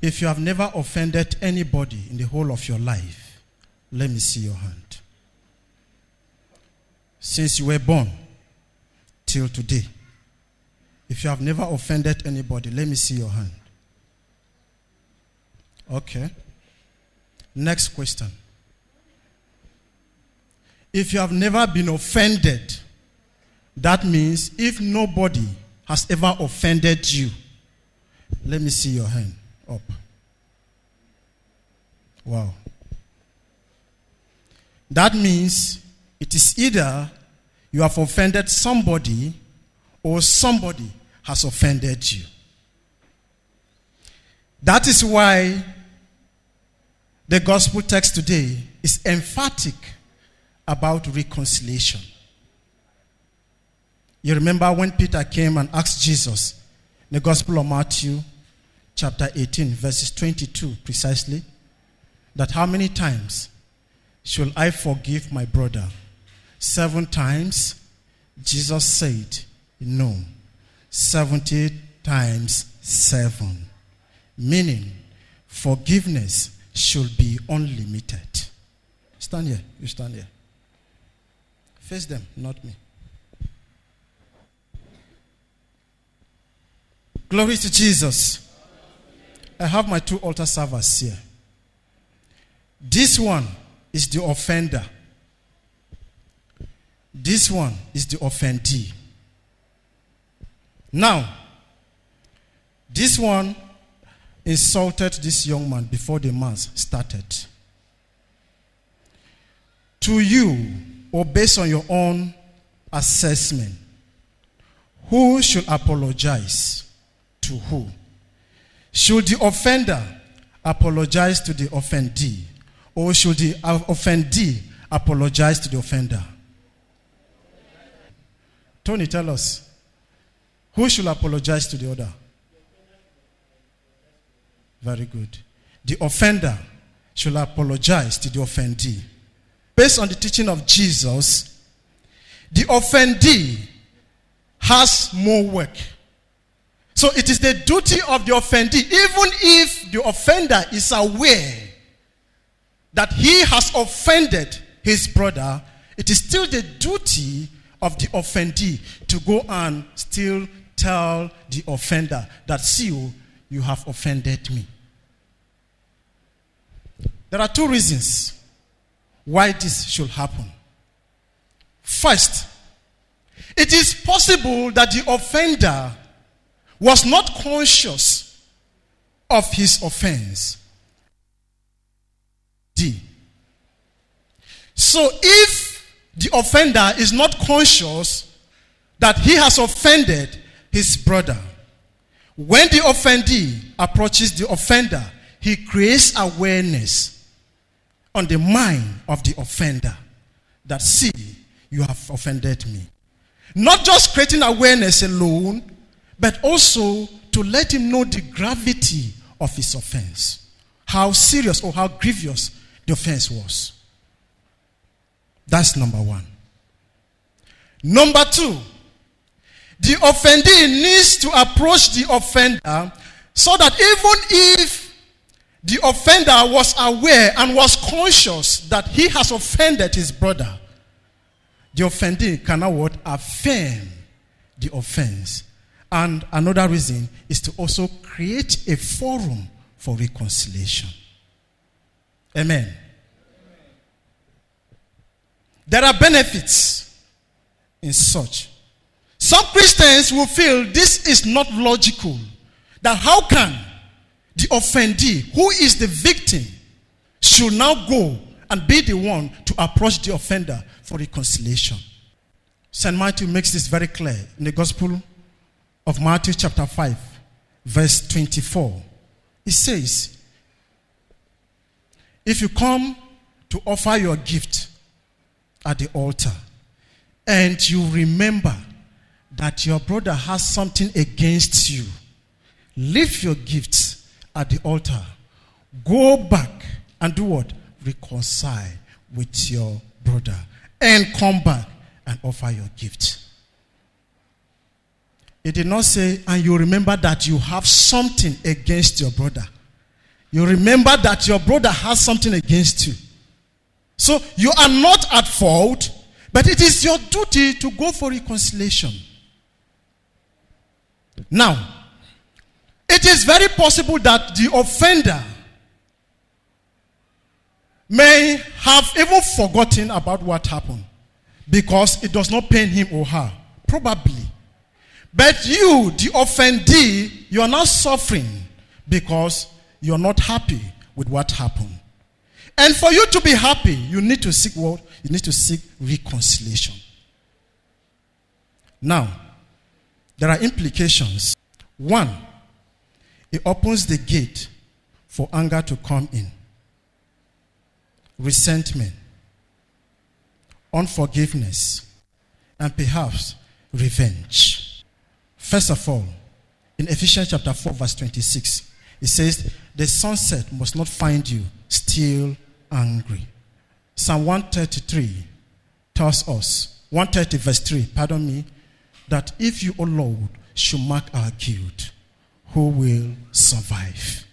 If you have never offended anybody in the whole of your life, let me see your hand. Since you were born till today, if you have never offended anybody, let me see your hand. Okay. Next question. If you have never been offended, that means if nobody has ever offended you, let me see your hand up. Wow. That means it is either you have offended somebody or somebody has offended you. That is why the gospel text today is emphatic about reconciliation. You remember when Peter came and asked Jesus in the Gospel of Matthew, chapter 18, verses 22 precisely, that how many times should I forgive my brother? 7 times? Jesus said, no, 70 times 7. Meaning, forgiveness should be unlimited. Stand here. You stand here. Face them, not me. Glory to Jesus. I have my 2 altar servers here. This one is the offender. This one is the offendee. Now, this one insulted this young man before the mass started. To you, or based on your own assessment, who should apologize to who? Should the offender apologize to the offendee, or should the offendee apologize to the offender? Tony, tell us. Who should apologize to the other? Very good. The offender should apologize to the offendee. Based on the teaching of Jesus, the offendee has more work. So it is the duty of the offendee, even if the offender is aware that he has offended his brother, it is still the duty of the offendee to go and still tell the offender that, see, you have offended me. There are 2 reasons why this should happen. First, it is possible that the offender was not conscious of his offense. D. So if the offender is not conscious that he has offended his brother, when the offendee approaches the offender, he creates awareness on the mind of the offender that, see, you have offended me. Not just creating awareness alone, but also to let him know the gravity of his offense. How serious or how grievous the offense was. That's number 1. Number 2, the offendee needs to approach the offender so that even if the offender was aware and was conscious that he has offended his brother, the offendee cannot affirm the offense. And another reason is to also create a forum for reconciliation. Amen. There are benefits in such. Some Christians will feel this is not logical. That how can the offendee, who is the victim, should now go and be the one to approach the offender for reconciliation? St. Matthew makes this very clear in the Gospel of Matthew chapter 5, verse 24. It says, if you come to offer your gift at the altar and you remember that your brother has something against you, leave your gifts at the altar. Go back and do what? Reconcile with your brother and come back and offer your gift. It did not say, and you remember that you have something against your brother. You remember that your brother has something against you. So you are not at fault, but it is your duty to go for reconciliation. Now, it is very possible that the offender may have even forgotten about what happened because it does not pain him or her. Probably. But you, the offendee, you are not suffering because you are not happy with what happened. And for you to be happy, you need to seek what? You need to seek reconciliation. Now, there are implications. One, it opens the gate for anger to come in. Resentment, unforgiveness, and perhaps revenge. First of all, in Ephesians chapter 4 verse 26, it says, the sunset must not find you still angry. Psalm 133 tells us, 130 verse 3, that if you, O Lord, should mark our guilt, who will survive?